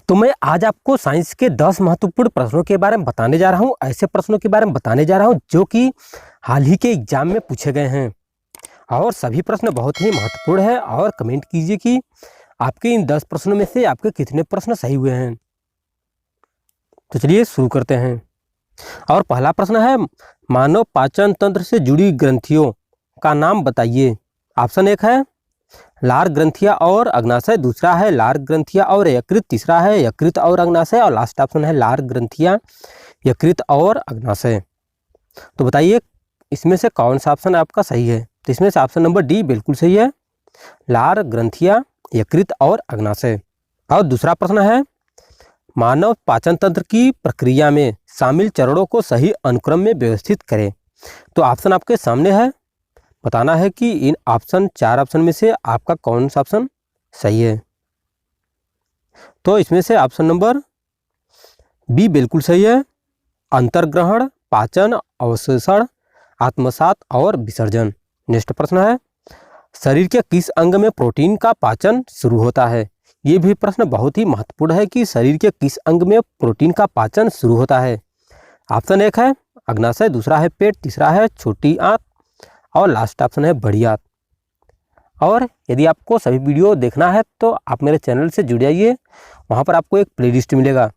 तो मैं आज आपको साइंस के 10 महत्वपूर्ण प्रश्नों के बारे में बताने जा रहा हूं। ऐसे प्रश्नों के बारे में बताने जा रहा हूं जो कि हाल ही के एग्जाम में पूछे गए हैं और सभी प्रश्न बहुत ही महत्वपूर्ण है। और कमेंट कीजिए कि आपके इन 10 प्रश्नों में से आपके कितने प्रश्न सही हुए हैं। तो चलिए शुरू करते हैं। और पहला प्रश्न है, मानव पाचन तंत्र से जुड़ी ग्रंथियों का नाम बताइए। ऑप्शन 1 है लार ग्रंथियां और अग्नाशय, दूसरा है लार ग्रंथियां और यकृत, तीसरा है यकृत और अग्नाशय और लास्ट ऑप्शन है लार ग्रंथियां, यकृत और अग्नाशय। तो बताइए इसमें से कौन सा ऑप्शन आपका सही है। तो इसमें से ऑप्शन नंबर डी बिल्कुल सही है, लार ग्रंथियां, यकृत और अग्नाशय। और दूसरा प्रश्न है, मानव पाचन तंत्र की प्रक्रिया में शामिल चरणों को सही अनुक्रम में व्यवस्थित करें। तो ऑप्शन आपके सामने है, बताना है कि इन चार ऑप्शन में से आपका कौन सा ऑप्शन सही है। तो इसमें से ऑप्शन नंबर बी बिल्कुल सही है, अंतर्ग्रहण, पाचन, अवशोषण, आत्मसात और विसर्जन। नेक्स्ट प्रश्न है, शरीर के किस अंग में प्रोटीन का पाचन शुरू होता है। ये भी प्रश्न बहुत ही महत्वपूर्ण है कि शरीर के किस अंग में प्रोटीन का पाचन शुरू होता है। ऑप्शन 1 है अग्नाशय, दूसरा है पेट, तीसरा है छोटी आंत और लास्ट ऑप्शन है बड़ी आंत। और यदि आपको सभी वीडियो देखना है तो आप मेरे चैनल से जुड़ जाइए, वहाँ पर आपको एक प्लेलिस्ट मिलेगा।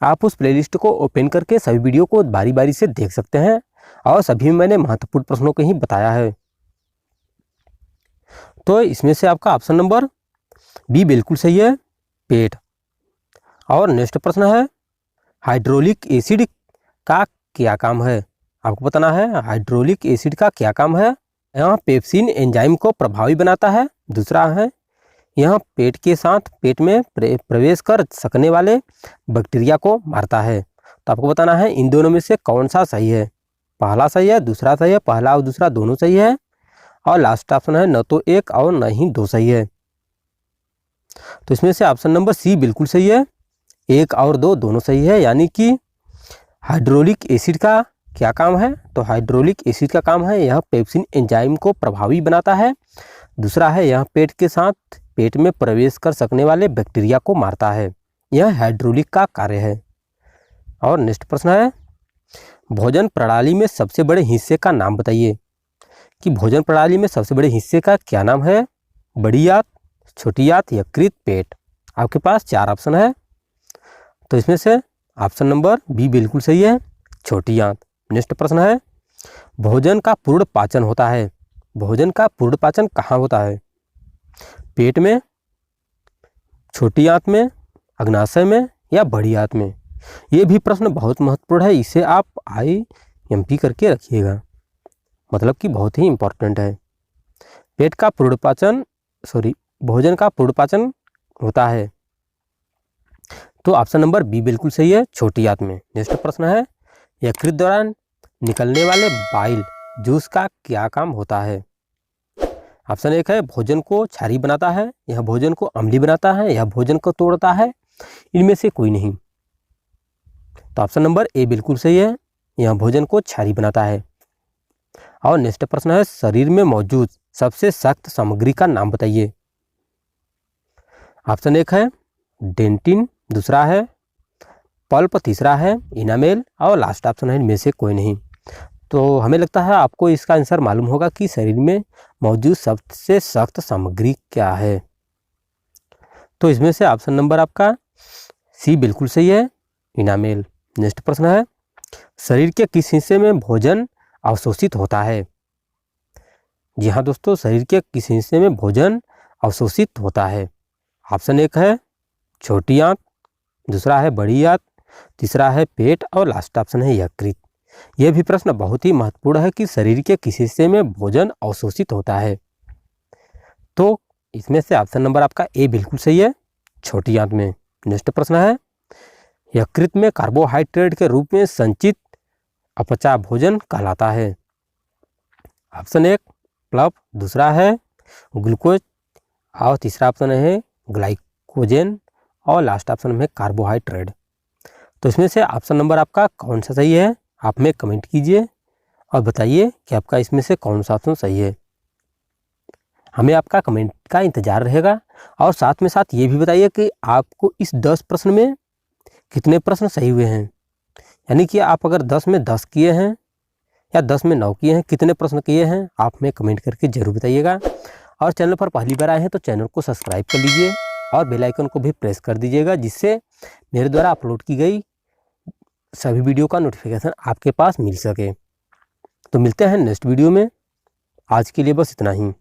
आप उस प्लेलिस्ट को ओपन करके सभी वीडियो को बारी बारी से देख सकते हैं और सभी में मैंने महत्वपूर्ण प्रश्नों को ही बताया है। तो इसमें से आपका ऑप्शन नंबर बी बिल्कुल सही है, पेट। और नेक्स्ट प्रश्न है, हाइड्रोलिक एसिड का क्या काम है। आपको बताना है हाइड्रोलिक एसिड का क्या काम है। यह पेप्सिन एंजाइम को प्रभावी बनाता है, दूसरा है यह पेट के साथ पेट में प्रवेश कर सकने वाले बैक्टीरिया को मारता है। तो आपको बताना है इन दोनों में से कौन सा सही है। पहला सही है, दूसरा सही है, पहला और दूसरा दोनों सही है और लास्ट ऑप्शन है न तो एक और न ही दो सही है। तो इसमें से ऑप्शन नंबर सी बिल्कुल सही है, एक और दो दोनों सही है। यानी कि हाइड्रोलिक एसिड का क्या काम है। तो हाइड्रोलिक एसिड का काम है यह पेप्सिन एंजाइम को प्रभावी बनाता है, दूसरा है यह पेट के साथ पेट में प्रवेश कर सकने वाले बैक्टीरिया को मारता है। यह हाइड्रोलिक का कार्य है। और नेक्स्ट प्रश्न है, भोजन प्रणाली में सबसे बड़े हिस्से का नाम बताइए। कि भोजन प्रणाली में सबसे बड़े हिस्से का क्या नाम है। बड़ी आंत, छोटी आंत, यकृत, पेट। आपके पास 4 ऑप्शन है। तो इसमें से ऑप्शन नंबर बी बिल्कुल सही है, छोटी आंत। नेक्स्ट प्रश्न है, भोजन का पूर्ण पाचन होता है। भोजन का पूर्ण पाचन कहाँ होता है। पेट में, छोटी आंत में, अग्नाशय में या बड़ी आंत में। ये भी प्रश्न बहुत महत्वपूर्ण है, इसे आप IMP करके रखिएगा, मतलब कि बहुत ही इंपॉर्टेंट है। पेट का पूर्ण पाचन भोजन का पूर्ण पाचन होता है। तो ऑप्शन नंबर बी बिल्कुल सही है, छोटी आंत में। नेक्स्ट प्रश्न है, यकृत द्वारा निकलने वाले बाइल जूस का क्या काम होता है। ऑप्शन 1 है भोजन को क्षारीय बनाता है, यह भोजन को अम्लीय बनाता है, यह भोजन को तोड़ता है, इनमें से कोई नहीं। तो ऑप्शन नंबर ए बिल्कुल सही है, यह भोजन को क्षारीय बनाता है। और नेक्स्ट प्रश्न है, शरीर में मौजूद सबसे सख्त सामग्री का नाम बताइए। ऑप्शन 1 है डेंटिन, दूसरा है पल्प, तीसरा है इनामेल और लास्ट ऑप्शन है इनमें से कोई नहीं। तो हमें लगता है आपको इसका आंसर मालूम होगा कि शरीर में मौजूद सबसे सख्त सामग्री क्या है। तो इसमें से ऑप्शन नंबर आपका सी बिल्कुल सही है, इनामेल। नेक्स्ट प्रश्न है, शरीर के किस हिस्से में भोजन अवशोषित होता है। जी हाँ दोस्तों, शरीर के किस हिस्से में भोजन अवशोषित होता है। ऑप्शन 1 है छोटी आंत, दूसरा है बड़ी आंत, तीसरा है पेट और लास्ट ऑप्शन है यकृत। यह भी प्रश्न बहुत ही महत्वपूर्ण है कि शरीर के किस हिस्से में भोजन अवशोषित होता है। तो इसमें से ऑप्शन नंबर आपका ए बिल्कुल सही है, छोटी आंत में। नेक्स्ट प्रश्न है, यकृत में कार्बोहाइड्रेट के रूप में संचित अपचा भोजन कहलाता है। ऑप्शन 1 प्लब, दूसरा है ग्लूकोज और तीसरा ऑप्शन है ग्लाइकोजन और लास्ट ऑप्शन में कार्बोहाइड्रेट। तो इसमें से ऑप्शन नंबर आपका कौन सा सही है, आप में कमेंट कीजिए और बताइए कि आपका इसमें से कौन सा ऑप्शन सही है। हमें आपका कमेंट का इंतजार रहेगा। और साथ में साथ ये भी बताइए कि आपको इस 10 प्रश्न में कितने प्रश्न सही हुए हैं। यानी कि आप अगर 10 में 10 किए हैं या 10 में 9 किए हैं, कितने प्रश्न किए हैं आप हमें कमेंट करके ज़रूर बताइएगा। और चैनल पर पहली बार आए हैं तो चैनल को सब्सक्राइब कर लीजिए और बेल आइकन को भी प्रेस कर दीजिएगा, जिससे मेरे द्वारा अपलोड की गई सभी वीडियो का नोटिफिकेशन आपके पास मिल सके। तो मिलते हैं नेक्स्ट वीडियो में। आज के लिए बस इतना ही।